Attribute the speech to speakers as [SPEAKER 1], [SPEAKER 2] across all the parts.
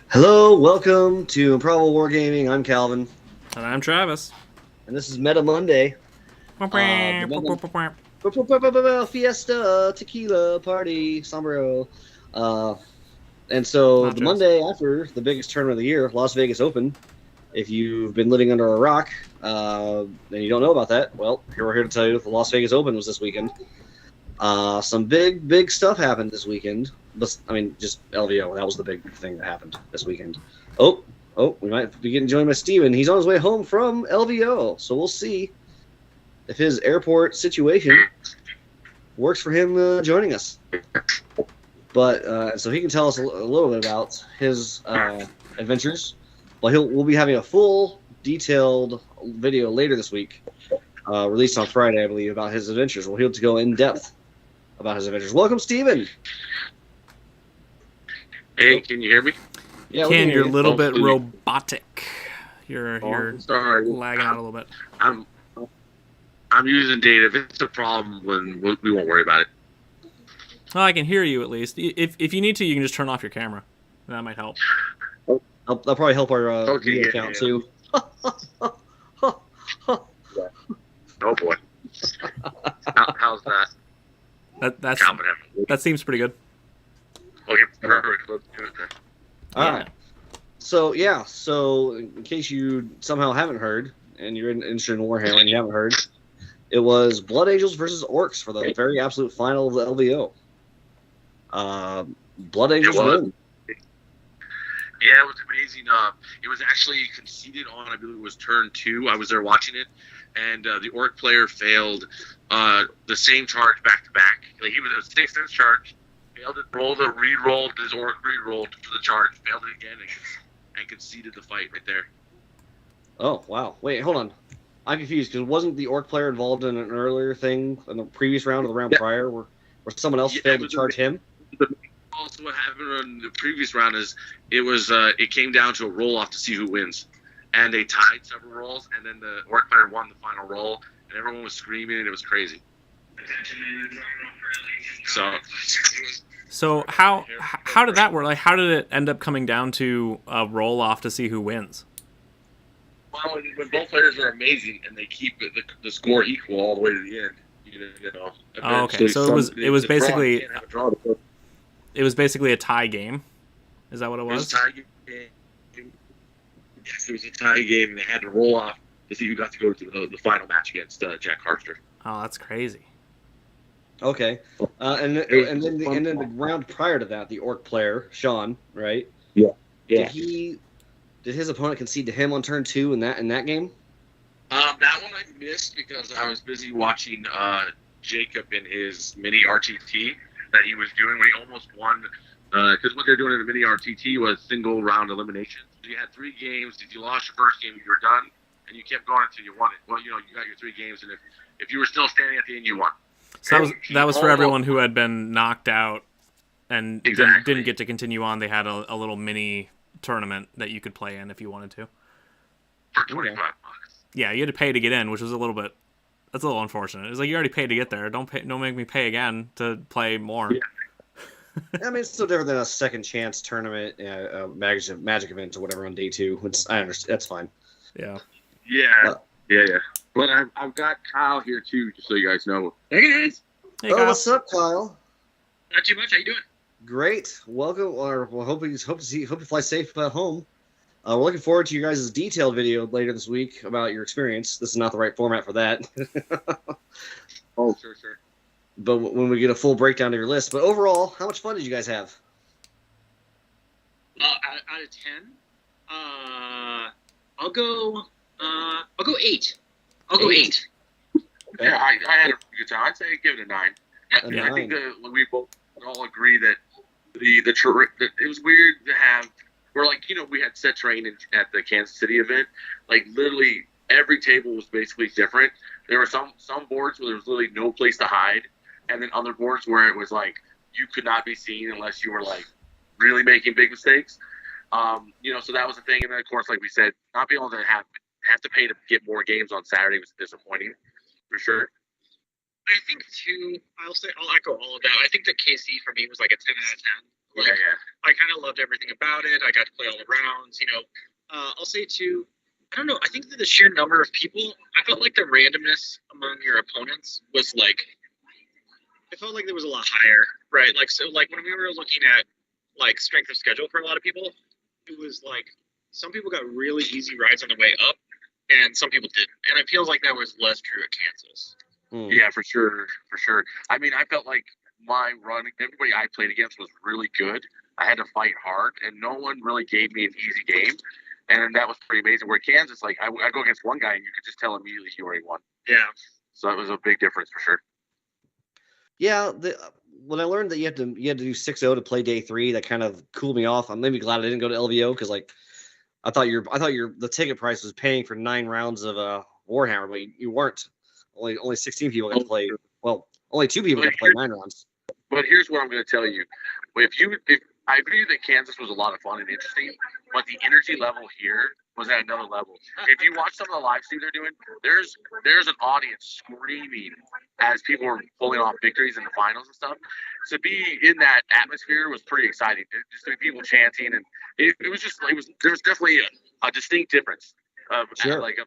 [SPEAKER 1] Hello, welcome to Improbable Wargaming. I'm Calvin,
[SPEAKER 2] And I'm Travis.
[SPEAKER 1] and this is Meta Monday. The Fiesta Tequila Party Sombrero. Uh, and so the
[SPEAKER 2] Nachos.
[SPEAKER 1] Monday after the biggest tournament of the year, Las Vegas Open. If you've been living under a rock and you don't know about that, well, we're here to tell you the Las Vegas Open was this weekend. Some big stuff happened this weekend. But I mean, just LVO. That was the big thing that happened this weekend. Oh, we might be getting joined by Steven. He's on his way home from LVO, so we'll see if his airport situation works for him joining us. But so he can tell us a little bit about his adventures. Well, we'll be having a full, detailed video later this week, released on Friday, I believe, about his adventures. Well, he'll to go in depth about his adventures. Welcome, Steven.
[SPEAKER 3] Hey, can you hear me?
[SPEAKER 1] Yeah,
[SPEAKER 2] Ken, you're a
[SPEAKER 1] you.
[SPEAKER 2] little bit robotic. You're
[SPEAKER 3] Sorry.
[SPEAKER 2] lagging out a little bit.
[SPEAKER 3] I'm using data. If it's a problem, we won't worry about it.
[SPEAKER 2] Well, I can hear you at least. If you need to, you can just turn off your camera. That might help.
[SPEAKER 1] That'll probably help our video count too.
[SPEAKER 3] Oh boy. How's that?
[SPEAKER 2] That seems pretty good.
[SPEAKER 3] Okay, perfect. Let's do it then.
[SPEAKER 1] All right. So in case you somehow haven't heard, and you're interested in Warhammer and you haven't heard, it was Blood Angels versus Orcs for the very absolute final of the LVO. Blood Angels win.
[SPEAKER 3] Yeah, it was amazing. It was actually conceded on, I believe it was turn 2. I was there watching it, and the Orc player failed the same charge back to back. Like, he was a 6-inch charge, failed to re-rolled his Orc re-rolled to the charge, failed it again, and conceded the fight right there.
[SPEAKER 1] Oh, wow. Wait, hold on. I'm confused, because wasn't the Orc player involved in an earlier thing in the previous round or the round prior where someone else failed to charge him?
[SPEAKER 3] Also, what happened in the previous round is it came down to a roll-off to see who wins. And they tied several rolls, and then the Orc player won the final roll, and everyone was screaming, and it was crazy.
[SPEAKER 2] So how did that work? Like, how did it end up coming down to a roll off to see who wins?
[SPEAKER 3] Well, when both players are amazing and they keep the score equal all the way to the end, you know.
[SPEAKER 2] Oh, okay. So it was basically a tie game. Is that what it was?
[SPEAKER 3] It was a tie game. Yes, it was a tie game, and they had to roll off to see who got to go to the final match against Jack Harster.
[SPEAKER 2] Oh, that's crazy.
[SPEAKER 1] Okay. And then the round prior to that, the Orc player, Sean, right?
[SPEAKER 3] Yeah.
[SPEAKER 1] Did his opponent concede to him on turn 2 in that game?
[SPEAKER 3] That one I missed because I was busy watching Jacob in his mini RTT that he was doing when he almost won. Because what they're doing in the mini RTT was single round elimination. So you had 3 games. If you lost your first game, you were done, and you kept going until you won it. Well, you got your 3 games, and if you were still standing at the end, you won.
[SPEAKER 2] So that was for everyone who had been knocked out and didn't get to continue on. They had a little mini tournament that you could play in if you wanted to.
[SPEAKER 3] For $25.
[SPEAKER 2] Yeah, you had to pay to get in, which was a little unfortunate. It's like, you already paid to get there. Don't make me pay again to play more.
[SPEAKER 3] Yeah.
[SPEAKER 1] I mean, it's still different than a second chance tournament, magic event or whatever on day 2. I understand. That's fine.
[SPEAKER 2] Yeah.
[SPEAKER 3] Yeah. But I've got Kyle here too, just so you guys know. Hey guys.
[SPEAKER 2] Hey, Kyle.
[SPEAKER 1] What's up, Kyle?
[SPEAKER 3] Not too much. How you doing?
[SPEAKER 1] Great. Welcome. We'll hope you fly safe home. We're looking forward to you guys' detailed video later this week about your experience. This is not the right format for that.
[SPEAKER 3] Oh, sure.
[SPEAKER 1] But when we get a full breakdown of your list. But overall, how much fun did you guys have?
[SPEAKER 4] Out of 10, I'll go 8. I'll go 8.
[SPEAKER 1] Okay.
[SPEAKER 3] Yeah, I had a good time. I'd say give it a 9.
[SPEAKER 1] A
[SPEAKER 3] I
[SPEAKER 1] 9.
[SPEAKER 3] think we both all agree that that it was weird to have. We're like, we had set terrain at the Kansas City event. Like, literally every table was basically different. There were some boards where there was literally no place to hide, and then other boards where it was like you could not be seen unless you were like really making big mistakes. So that was the thing. And then of course, like we said, not being able to have to pay to get more games on Saturday was disappointing for sure.
[SPEAKER 4] I think too. I'll echo all of that. I think that KC for me was like a 10 out of 10. Like, I kind of loved everything about it. I got to play all the rounds. I'll say too. I don't know. I think that the sheer number of people, I felt like the randomness among your opponents was like, it felt like there was a lot higher, right? Like, so like when we were looking at like strength of schedule for a lot of people, it was like some people got really easy rides on the way up and some people didn't. And it feels like that was less true at Kansas.
[SPEAKER 3] Yeah, for sure. I mean, I felt like my run, everybody I played against was really good. I had to fight hard, and no one really gave me an easy game. And that was pretty amazing. Where Kansas, like, I go against one guy, and you could just tell immediately he already won.
[SPEAKER 4] Yeah.
[SPEAKER 3] So that was a big difference for sure.
[SPEAKER 1] Yeah, when I learned that you had to do 6-0 to play day 3, that kind of cooled me off. I'm maybe glad I didn't go to LVO because like I thought the ticket price was paying for 9 rounds of Warhammer, but you weren't. Only 16 people got to play. Well, only 2 people got to play 9 rounds.
[SPEAKER 3] But here's what I'm going to tell you: if I agree that Kansas was a lot of fun and interesting, but the energy level here was at another level. If you watch some of the live streams they're doing, there's an audience screaming as people were pulling off victories in the finals and stuff. To be in that atmosphere was pretty exciting. Just to be people chanting, and there was definitely a distinct difference of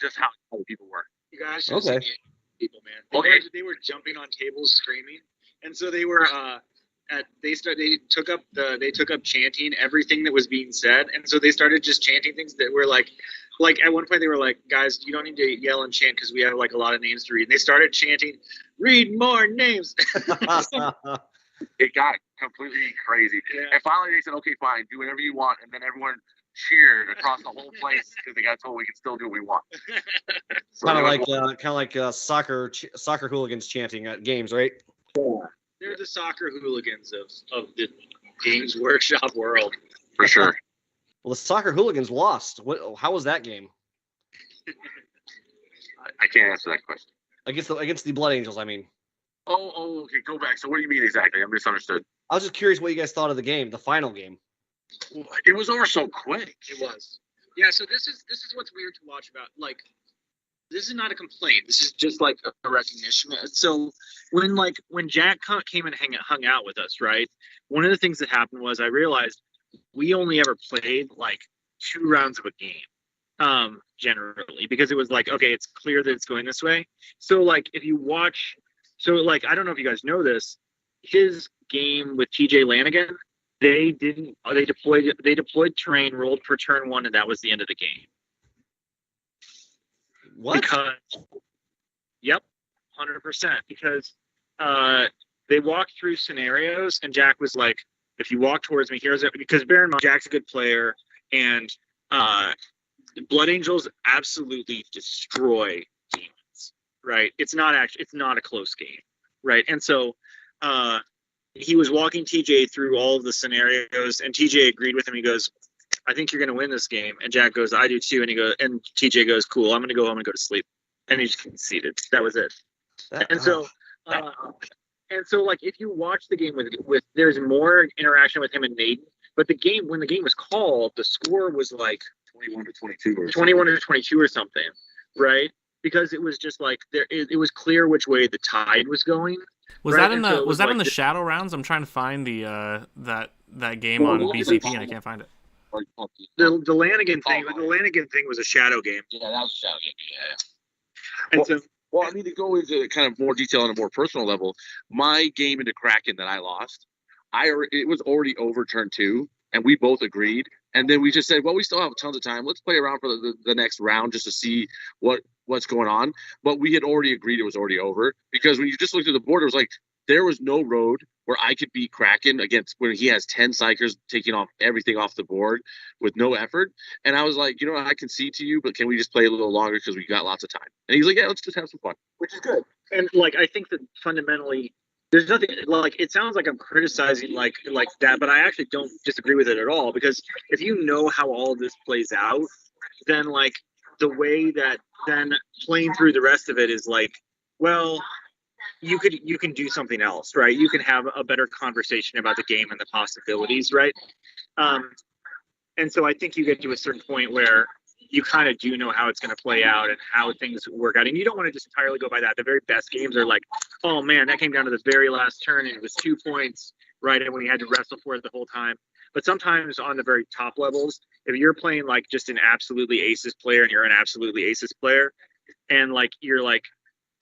[SPEAKER 3] just how people were.
[SPEAKER 4] You guys should see people, man. They were jumping on tables screaming, and so they were they took up chanting everything that was being said, and so they started just chanting things that were like at one point they were like, guys, you don't need to yell and chant because we have like a lot of names to read. And they started chanting, read more names.
[SPEAKER 3] It got completely crazy. Yeah. And finally they said, okay, fine, do whatever you want, and then everyone cheered across the whole place because they got told we can still do what we want.
[SPEAKER 1] So kind of like soccer hooligans chanting at games, right?
[SPEAKER 4] Yeah. They're the soccer hooligans of the Games Workshop world.
[SPEAKER 3] For sure.
[SPEAKER 1] Well, the soccer hooligans lost. How was that game?
[SPEAKER 3] I can't answer that question.
[SPEAKER 1] Against the Blood Angels, I mean.
[SPEAKER 3] Oh, okay. Go back. So what do you mean exactly? I misunderstood.
[SPEAKER 1] I was just curious what you guys thought of the game, the final game.
[SPEAKER 3] It was over so quick.
[SPEAKER 4] It was. Yeah. So this is what's weird to watch about. Like, this is not a complaint. This is just like a recognition. So when Jack came and hung out with us, right? One of the things that happened was I realized we only ever played like 2 rounds of a game, generally, because it was like, okay, it's clear that it's going this way. So like if you watch, I don't know if you guys know this, his game with TJ Lanigan, they deployed terrain, rolled for turn 1, and that was the end of the game.
[SPEAKER 1] What?
[SPEAKER 4] Yep, 100%. Because they walked through scenarios, and Jack was like, if you walk towards me, here's it. Because bear in mind, Jack's a good player, and Blood Angels absolutely destroy demons, right? It's not a close game, right? And so he was walking TJ through all of the scenarios, and TJ agreed with him. He goes, I think you're going to win this game. And Jack goes, I do too. And TJ goes, cool, I'm going to go home and go to sleep. And he just conceded. That was it. And so like if you watch the game with there's more interaction with him and Naden, but when the game was called, the score was like 21 to 22 or something, right? Because it was just like it was clear which way the tide was going.
[SPEAKER 2] Was that in the shadow rounds? I'm trying to find the that game on BCP and I can't find it.
[SPEAKER 4] The Lanigan thing was a shadow game.
[SPEAKER 3] Yeah, that was a shadow game. Yeah. Well, I mean, to go into kind of more detail on a more personal level, my game into Kraken that I lost, it was already over turn 2, and we both agreed. And then we just said, well, we still have tons of time. Let's play around for the next round just to see what's going on. But we had already agreed it was already over, because when you just looked at the board, it was like there was no road where I could beat Kraken against when he has 10 psychers taking off everything off the board with no effort. And I was like, I can see to you, but can we just play a little longer because we got lots of time? And he's like, yeah, let's just have some fun.
[SPEAKER 4] Which is good. And like, I think that fundamentally there's nothing like, it sounds like I'm criticizing like that, but I actually don't disagree with it at all, because if you know how all of this plays out, then like the way that then playing through the rest of it is like, well, you can do something else, right? You can have a better conversation about the game and the possibilities, right? And so I think you get to a certain point where you kind of do know how it's going to play out and how things work out. And you don't want to just entirely go by that. The very best games are like, oh man, that came down to the very last turn and it was 2 points, right? And we had to wrestle for it the whole time. But sometimes on the very top levels, if you're playing like just an absolutely aces player and you're an absolutely aces player, and like you're like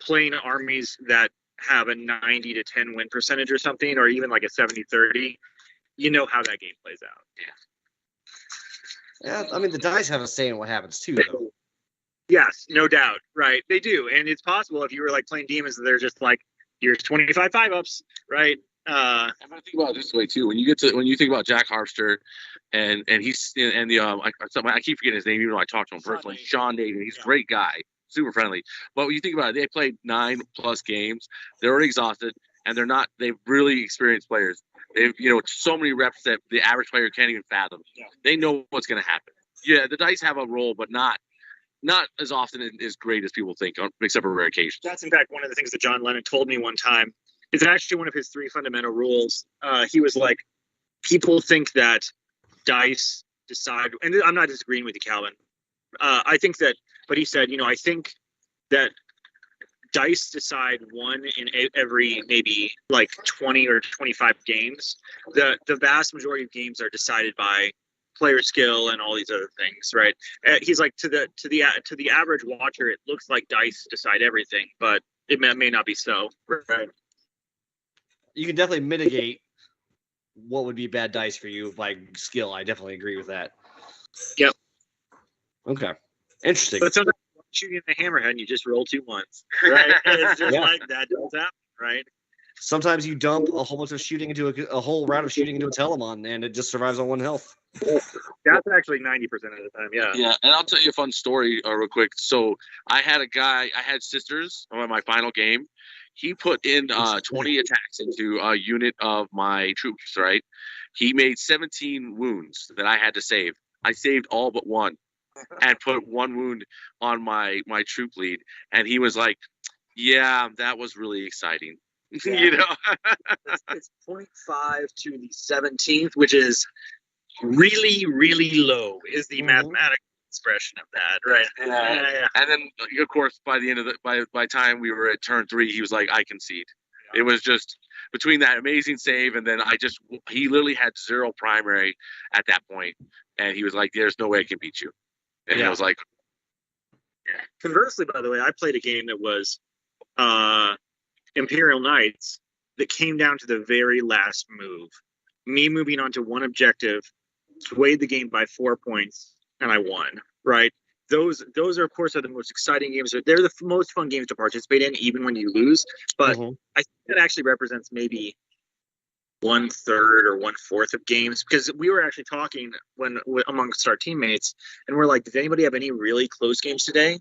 [SPEAKER 4] playing armies that have a 90 to 10 win percentage or something, or even like a 70-30, you know how that game plays out.
[SPEAKER 1] Yeah, I mean, the dice have a say in what happens too, though.
[SPEAKER 4] Yes, no doubt. Right. They do. And it's possible if you were like playing demons, they're just like, here's 25 5-ups, right?
[SPEAKER 3] I'm gonna think about it this way too. When you think about Jack Harpster, and he's and the I keep forgetting his name even though I talked to him personally. Sean Naden, he's a great guy, super friendly. But when you think about it, they played 9+ games. They're already exhausted, and they've really experienced players. They've so many reps that the average player can't even fathom. Yeah. They know what's gonna happen. Yeah, the dice have a role, but not as often as great as people think, except for rare occasions.
[SPEAKER 4] That's in fact one of the things that John Lennon told me one time. It's actually one of his 3 fundamental rules. He was like, people think that dice decide, and I'm not disagreeing with you, Calvin. I think that, but he said, I think that dice decide one in every maybe like 20 or 25 games. The vast majority of games are decided by player skill and all these other things, right? He's like, to the average watcher, it looks like dice decide everything, but it may not be so, right?
[SPEAKER 1] You can definitely mitigate what would be bad dice for you by skill. I definitely agree with that.
[SPEAKER 4] Yep.
[SPEAKER 1] Okay. Interesting.
[SPEAKER 4] But sometimes you're shooting the hammerhead and you just roll 2 ones, right? And it's just like that does happen, right?
[SPEAKER 1] Sometimes you dump a whole bunch of shooting into a whole round of shooting into a Telemon, and it just survives on 1 health.
[SPEAKER 4] That's actually 90% of the time, yeah.
[SPEAKER 3] Yeah, and I'll tell you a fun story real quick. So I had sisters on my final game. He put in 20 attacks into a unit of my troops, right? He made 17 wounds that I had to save. I saved all but 1 and put 1 wound on my troop lead. And he was like, yeah, that was really exciting.
[SPEAKER 4] Yeah. It's 0.5 to the 17th, which is really, really low, is the mathematical expression of that, right?
[SPEAKER 3] Yeah. And then, of course, by the end of by time we were at turn 3, he was like, I concede. Yeah. It was just between that amazing save and then he literally had 0 primary at that point, and he was like, there's no way I can beat you. And I was like,
[SPEAKER 4] yeah. Conversely, by the way, I played a game that was Imperial Knights that came down to the very last move. Me moving on to 1 objective, swayed the game by 4 points, and I won, right? Those are, of course, are the most exciting games. They're the most fun games to participate in, even when you lose. But I think that actually represents maybe 1/3 or 1/4 of games, because we were actually talking amongst our teammates, and we're like, did anybody have any really close games today?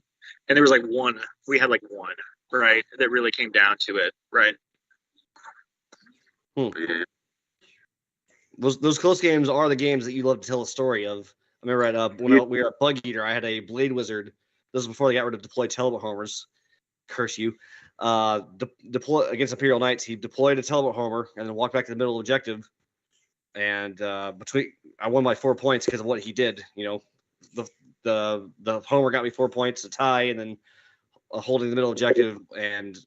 [SPEAKER 4] And there was like 1. We had like 1, right? That really came down to it, right?
[SPEAKER 1] Those close games are the games that you love to tell a story of. I remember when we were at Bug Eater, I had a Blade Wizard. This was before they got rid of deployed Teleport Homers. Curse you. Deploy against Imperial Knights. He deployed a Teleport Homer and then walked back to the middle objective. And I won by 4 points because of what he did. The Homer got me 4 points, a tie, and then holding the middle objective and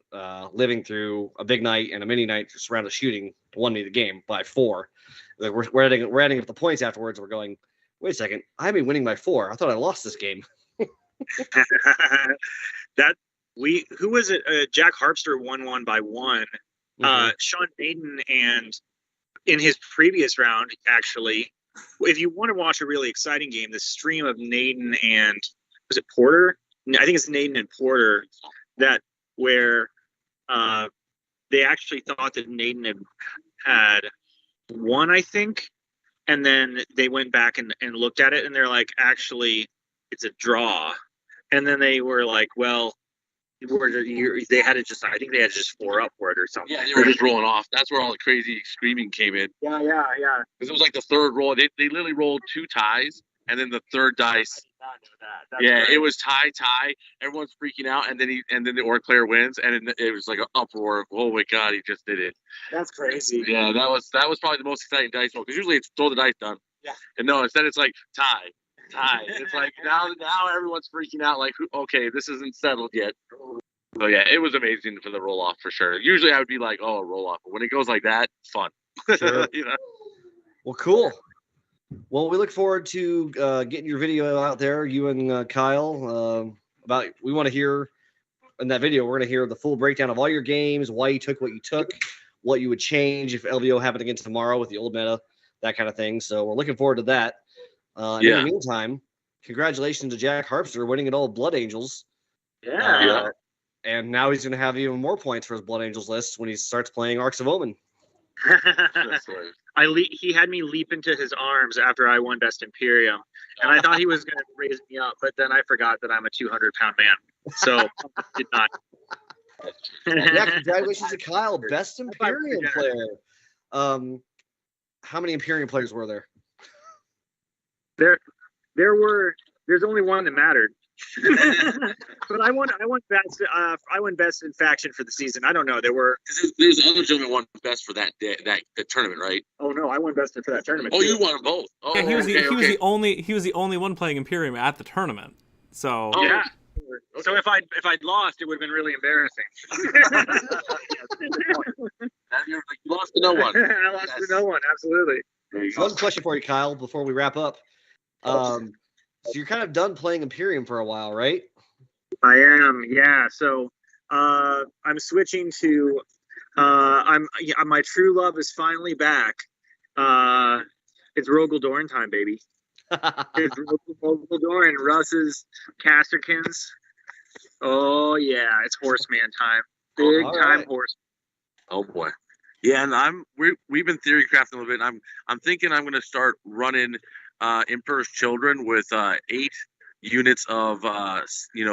[SPEAKER 1] living through a big night and a mini night surrounded shooting won me the game by 4. Like we're adding up the points afterwards. We're going, wait a second, I've been winning by 4. I thought I lost this game.
[SPEAKER 4] Who was it? Jack Harpster won by 1. Sean Naden, and in his previous round, actually, if you want to watch a really exciting game, the stream of Naden and was it Porter? I think it's Naden and Porter where they actually thought that Naden had won, I think, and then they went back and looked at it, and they're like, actually, it's a draw. And then they were like, well, they had to just, I think they had to just 4 up for it or something.
[SPEAKER 3] Yeah, they were just rolling off. That's where all the crazy screaming came in.
[SPEAKER 4] Yeah.
[SPEAKER 3] Because it was like the 3rd roll. They literally rolled 2 ties, and then the 3rd dice.
[SPEAKER 4] I did not know that.
[SPEAKER 3] Great. It was tie. Everyone's freaking out, and then the orc player wins, and it was like an uproar of, oh my god, he just did it.
[SPEAKER 4] That's crazy.
[SPEAKER 3] Yeah, that was probably the most exciting dice roll, because usually it's throw the dice done.
[SPEAKER 4] Yeah.
[SPEAKER 3] And no, instead it's like tie. It's like now everyone's freaking out, like, okay, this isn't settled yet. So yeah, it was amazing for the roll off for sure. Usually I would be like, oh, roll off, but when it goes like that, fun.
[SPEAKER 1] Sure.
[SPEAKER 3] You know?
[SPEAKER 1] Well, cool. Well, we look forward to getting your video out there, you and Kyle. We want to hear in that video. We're going to hear the full breakdown of all your games, why you took what you took, what you would change if LVO happened again tomorrow with the old meta, that kind of thing. So we're looking forward to that. In the meantime, congratulations to Jack Harpster winning it all Blood Angels.
[SPEAKER 4] Yeah.
[SPEAKER 1] And now he's going to have even more points for his Blood Angels list when he starts playing Arcs of Omen.
[SPEAKER 4] He had me leap into his arms after I won Best Imperium, and I thought he was going to raise me up, but then I forgot that I'm a 200-pound man, so did not.
[SPEAKER 1] Yeah, congratulations to Kyle, Best Imperium player. How many Imperium players were there?
[SPEAKER 4] There's only one that mattered. But I won best in faction for the season. I don't know.
[SPEAKER 3] There's other gentleman won best for that day, that tournament, right?
[SPEAKER 4] Oh no, I won best for that tournament.
[SPEAKER 3] Oh,
[SPEAKER 4] too.
[SPEAKER 3] you won both. Oh,
[SPEAKER 2] yeah, he was the only one playing Imperium at the tournament. So
[SPEAKER 4] yeah. So if I'd lost, it would have been really embarrassing.
[SPEAKER 3] You lost to no one.
[SPEAKER 4] I lost to no one. Absolutely.
[SPEAKER 1] One question for you, Kyle, before we wrap up. So you're kind of done playing Imperium for a while, right?
[SPEAKER 4] I am, yeah. So I'm switching to my true love is finally back. It's Rogel Dorn time, baby. It's Rogel Dorn, Russ's Casterkins. Oh yeah, it's Horseman time. Big time
[SPEAKER 1] right.
[SPEAKER 4] horse.
[SPEAKER 3] Oh boy. Yeah, and we've been theory crafting a little bit. And I'm thinking I'm gonna start running Emperor's Children with 8 units of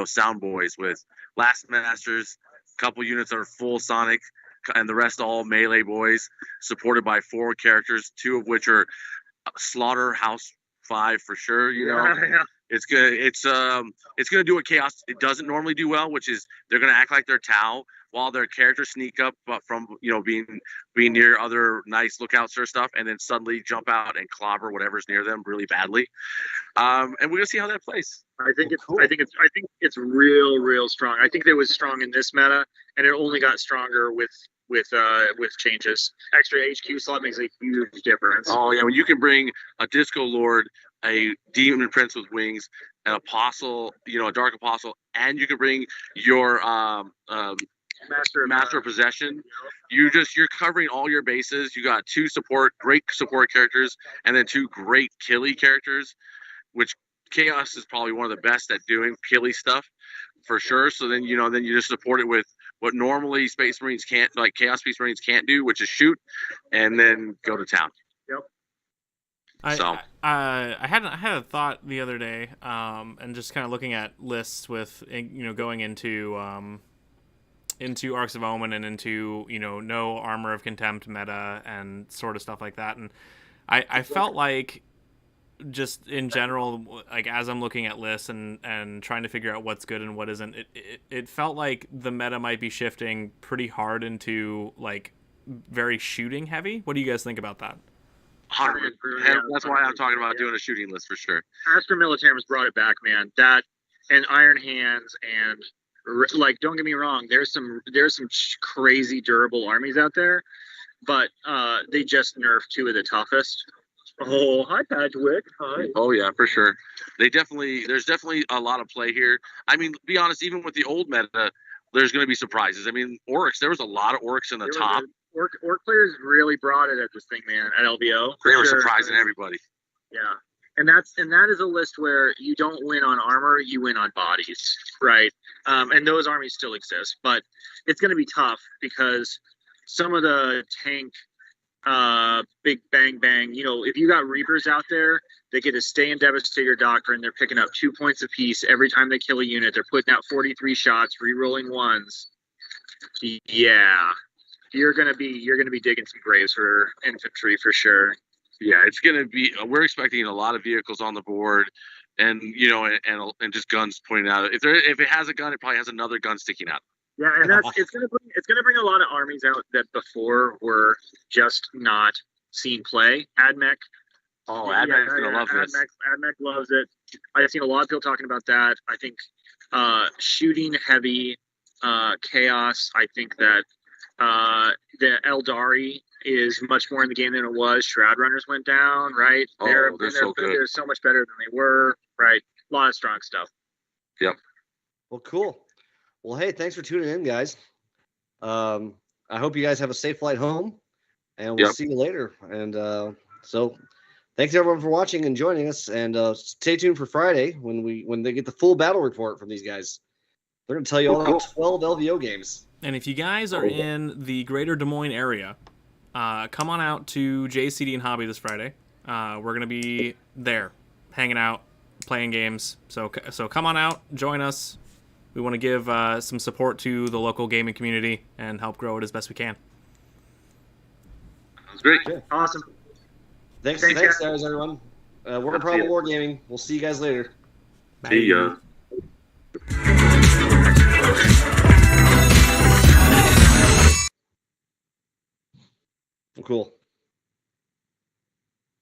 [SPEAKER 3] sound boys with Last Masters, a couple units that are full Sonic, and the rest all melee boys, supported by 4 characters, 2 of which are Slaughterhouse 5 for sure.
[SPEAKER 4] Yeah.
[SPEAKER 3] It's good. It's gonna do what Chaos it doesn't normally do well, which is they're gonna act like they're Tau while their characters sneak up from being near other nice lookouts or stuff, and then suddenly jump out and clobber whatever's near them really badly. And we're gonna see how that plays.
[SPEAKER 4] I think it's real strong. I think it was strong in this meta, and it only got stronger with changes. Extra HQ slot makes a huge difference.
[SPEAKER 3] Oh yeah, when you can bring a Disco Lord, a Demon Prince with wings, an Apostle, a Dark Apostle, and you can bring your Master of Possession. You're covering all your bases. You got 2 great support characters, and then 2 great killy characters, which Chaos is probably one of the best at doing killy stuff for sure. So then you just support it with what normally Space Marines can't, like Chaos Space Marines can't do, which is shoot and then go to town.
[SPEAKER 4] Yep.
[SPEAKER 2] I had a thought the other day, and just kind of looking at lists with going into Arcs of Omen and into no Armor of Contempt meta and sort of stuff like that, and I felt like just in general, like as I'm looking at lists and trying to figure out what's good and what isn't, it felt like the meta might be shifting pretty hard into like very shooting heavy. What do you guys think about that?
[SPEAKER 3] 100%. That's why I'm talking about doing a shooting list for sure.
[SPEAKER 4] Astra Militarum brought it back, man. That and Iron Hands and like, don't get me wrong, there's some crazy durable armies out there, but they just nerfed 2 of the toughest. Oh, hi, Padwick. Hi.
[SPEAKER 3] Oh yeah, for sure. There's definitely a lot of play here. I mean, be honest, even with the old meta, there's going to be surprises. I mean, Oryx, there was a lot of Oryx in the top.
[SPEAKER 4] Orc players really brought it at this thing, man, at LVO.
[SPEAKER 3] They were surprising everybody.
[SPEAKER 4] Yeah. And that is a list where you don't win on armor, you win on bodies, right? And those armies still exist, but it's going to be tough because some of the tank big bang, if you got Reapers out there, they get to stay in Devastator Doctrine. They're picking up 2 points apiece every time they kill a unit. They're putting out 43 shots, re-rolling 1s. Yeah, you're gonna be digging some graves for infantry for sure.
[SPEAKER 3] Yeah, it's gonna be. We're expecting a lot of vehicles on the board, and and just guns pointing out. If it has a gun, it probably has another gun sticking out.
[SPEAKER 4] Yeah, and it's gonna bring a lot of armies out that before were just not seen play. AdMech.
[SPEAKER 3] Oh, AdMech's gonna love this.
[SPEAKER 4] AdMech loves it. I've seen a lot of people talking about that. I think shooting heavy Chaos. I think that the Eldari is much more in the game than it was. Shroud Runners went down, right?
[SPEAKER 3] Oh, they're so good.
[SPEAKER 4] They're so much better than they were, right? A lot of strong stuff.
[SPEAKER 3] Yep.
[SPEAKER 1] Well, cool. Well, hey, thanks for tuning in, guys. I hope you guys have a safe flight home, and we'll see you later. And so, thanks everyone for watching and joining us. And stay tuned for Friday when they get the full battle report from these guys. They're going to tell you all about 12 LVO games.
[SPEAKER 2] And if you guys are in the greater Des Moines area, come on out to JCD and Hobby this Friday. We're going to be there, hanging out, playing games. So come on out, join us. We want to give some support to the local gaming community and help grow it as best we can.
[SPEAKER 3] Sounds great.
[SPEAKER 1] Yeah.
[SPEAKER 4] Awesome.
[SPEAKER 1] Thanks guys, everyone. We're Improbable Wargaming. We'll see you guys later.
[SPEAKER 3] See ya.
[SPEAKER 1] Cool.